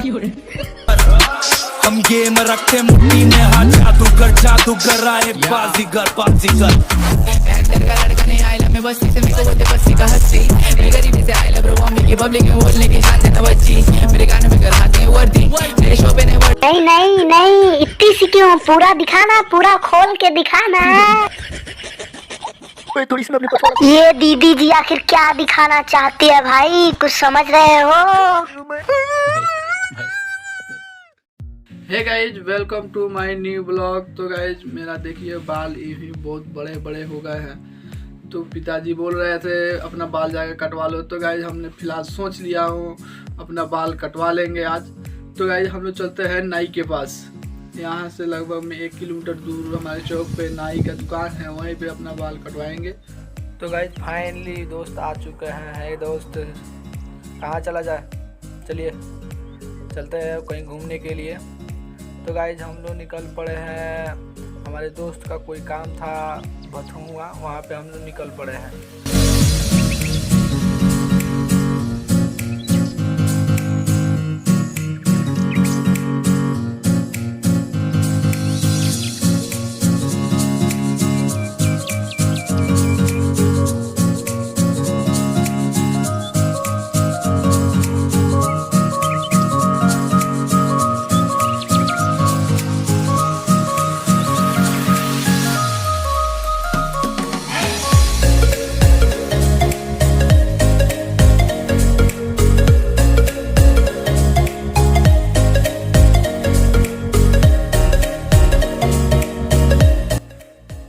हम गेम रखते मुट्ठी में हाथ, जादूगर आए बाजीगर बाजीगर। तेरे का लड़का नहीं आइला मैं बस्ती से मेरे को बोलते बस्ती का हस्ती, मेरी गरीबी से आइला ब्रो मम्मी की पब्लिक में बोलने की शान देता बच्ची, मेरे गाने में कराते हैं वर्दी, मेरे शो पे नहीं नहीं नहीं इतनी सी क्यों, पूरा दिखाना, पूरा खोल के दिखाना। थोड़ी सी अपनी ये दीदी जी आखिर क्या दिखाना चाहती है भाई, कुछ समझ रहे हो? Hey guys, welcome to my new blog. तो गाइज मेरा देखिए बाल ये बहुत बड़े बड़े हो गए हैं, तो पिताजी बोल रहे थे अपना बाल जाकर कटवा लो। तो गाइज हमने फिलहाल सोच लिया हूँ अपना बाल कटवा लेंगे आज। तो गाइज हम लोग चलते हैं नाई के पास। यहाँ से लगभग में 1 किलोमीटर दूर हमारे चौक पे नाई का दुकान है, वहीं पे अपना बाल कटवाएंगे। तो गाइज फाइनली दोस्त आ चुके हैं। है दोस्त, कहाँ चला जाए, चलिए चलते हैं कहीं घूमने के लिए। तो गाइज हम लोग निकल पड़े हैं, हमारे दोस्त का कोई काम था भथुआ, वहाँ पे हम लोग निकल पड़े हैं।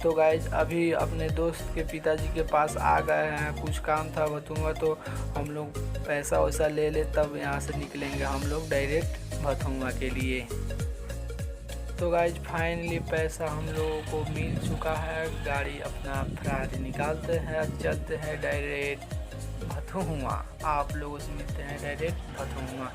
तो गाइज अभी अपने दोस्त के पिताजी के पास आ गए हैं, कुछ काम था भथुआ, तो हम लोग पैसा वैसा ले ले तब यहाँ से निकलेंगे हम लोग डायरेक्ट भथुआ के लिए। तो गाइज फाइनली पैसा हम लोगों को मिल चुका है, गाड़ी अपना फरारी निकालते हैं, चलते हैं डायरेक्ट भथुआ। आप लोगों से मिलते हैं डायरेक्ट भथुआ।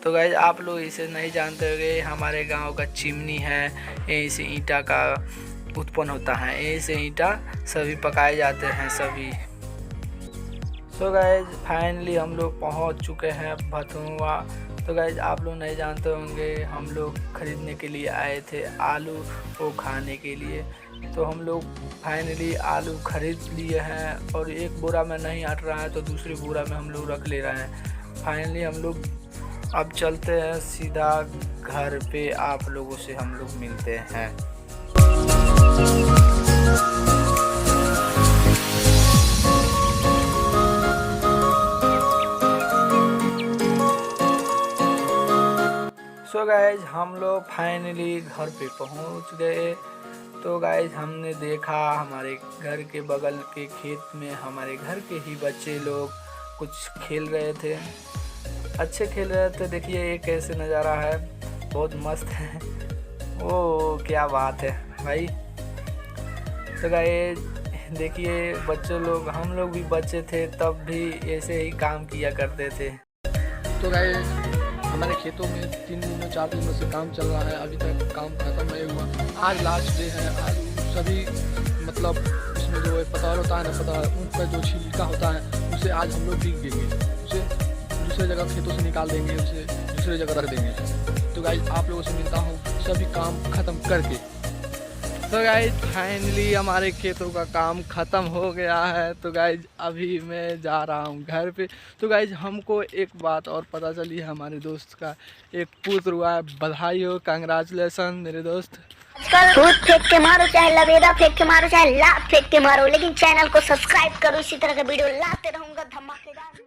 तो गाइज आप लोग इसे नहीं जानते होंगे, हमारे गांव का चिमनी है, यहीं से ईंटा का उत्पन्न होता है, यहीं से ईंटा सभी पकाए जाते हैं सभी। सो गाइज फाइनली हम लोग पहुंच चुके हैं भथुआ। तो गाइज आप लोग नहीं जानते होंगे, हम लोग खरीदने के लिए आए थे आलू को खाने के लिए। तो हम लोग फाइनली आलू खरीद लिए हैं और एक बोरा में नहीं अट रहा है तो दूसरी बोरा में हम लोग रख ले रहे हैं। फाइनली हम लोग अब चलते हैं सीधा घर पे, आप लोगों से हम लोग मिलते हैं। सो गाइज हम लोग फाइनली घर पे पहुंच गए। तो गाइज हमने देखा हमारे घर के बगल के खेत में हमारे घर के ही बच्चे लोग कुछ खेल रहे थे, अच्छे खेल रहे थे। देखिए ये कैसे नज़ारा है, बहुत मस्त है। ओ क्या बात है भाई। तो गाइस देखिए बच्चे लोग, हम लोग भी बच्चे थे तब भी ऐसे ही काम किया करते थे। तो गाइस हमारे खेतों में 3 दिनों 4 दिनों से काम चल रहा है, अभी तक काम खत्म नहीं हुआ। आज लास्ट डे है, आज सभी मतलब इसमें जो पताल होता है ना, पताल ऊँट का जो छिलका होता है उसे आज हम लोग बीग देंगे, उसे दूसरे जगह खेतों से निकाल देंगे, उसे दूसरे जगह रख देंगे। तो गाइज आप लोगों से मिलता हूँ सभी काम ख़त्म करके। तो गाइज फाइनली हमारे खेतों का काम ख़त्म हो गया है। तो गाइज अभी मैं जा रहा हूँ घर पे। तो गाइज हमको एक बात और पता चली, हमारे दोस्त का एक पुत्र हुआ है। बधाई हो, कंग्रेचुलेसन मेरे दोस्त। दूध फेंक के मारो, चाहे लबेदा फेंक के मारो, चाहे लात फेंक के मारो, लेकिन चैनल को सब्सक्राइब करो। इसी तरह का वीडियो लाते रहूँगा धमाकेदार।